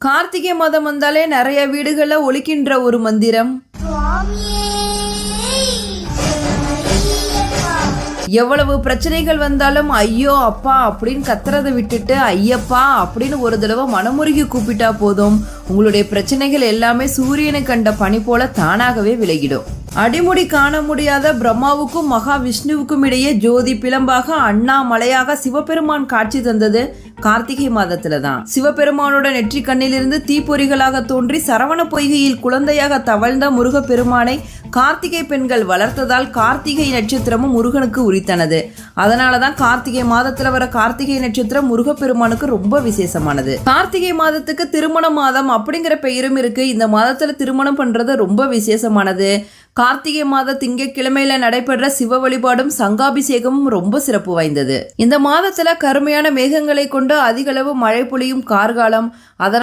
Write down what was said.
கார்த்திகை மாதம் வந்தாலே நிறைய வீடுகள்ல ஒலிக்கின்ற ஒரு மந்திரம், எவ்வளவு பிரச்சனைகள் வந்தாலும் ஐயோ அப்பா அப்படின்னு கத்துறதை விட்டுட்டு ஐயப்பா அப்படின்னு ஒரு தடவை மனமுருகி கூப்பிட்டா போதும், உங்களுடைய பிரச்சனைகள் எல்லாமே சூரியனை கண்ட பனி போல தானாகவே விலகிடும். அடிமுடி காண முடியாத பிரம்மாவுக்கும் மகாவிஷ்ணுவுக்கும் இடையே ஜோதி பிளம்பாக அண்ணாமலையாக சிவபெருமான் காட்சி தந்தது கார்த்திகை மாதத்துல தான். சிவபெருமானோட நெற்றி கண்ணிலிருந்து தீப்பொறிகளாக தோன்றி சரவண பொய்கையில் குழந்தையாக தவழ்ந்த முருகப்பெருமானை கார்த்திகை பெண்கள் வளர்த்ததால் கார்த்திகை நட்சத்திரமும் முருகனுக்கு உரித்தனது. அதனாலதான் கார்த்திகை மாதத்துல வர கார்த்திகை நட்சத்திரம் முருகப்பெருமானுக்கு ரொம்ப விசேஷமானது. கார்த்திகை மாதத்துக்கு திருமண மாதம் அப்படிங்கிற பெயரும் இருக்கு. இந்த மாதத்துல திருமணம் பண்றது ரொம்ப விசேஷமானது. கார்த்திகை மாத திங்கட்கிழமையில நடைபெற்ற சிவ வழிபாடும் சங்காபிஷேகமும் ரொம்ப சிறப்பு வாய்ந்தது. இந்த மாதத்துல கருமையான மேகங்களை கொண்டு அதிகளவு மழை பொழியும் கார்காலம். அதனால்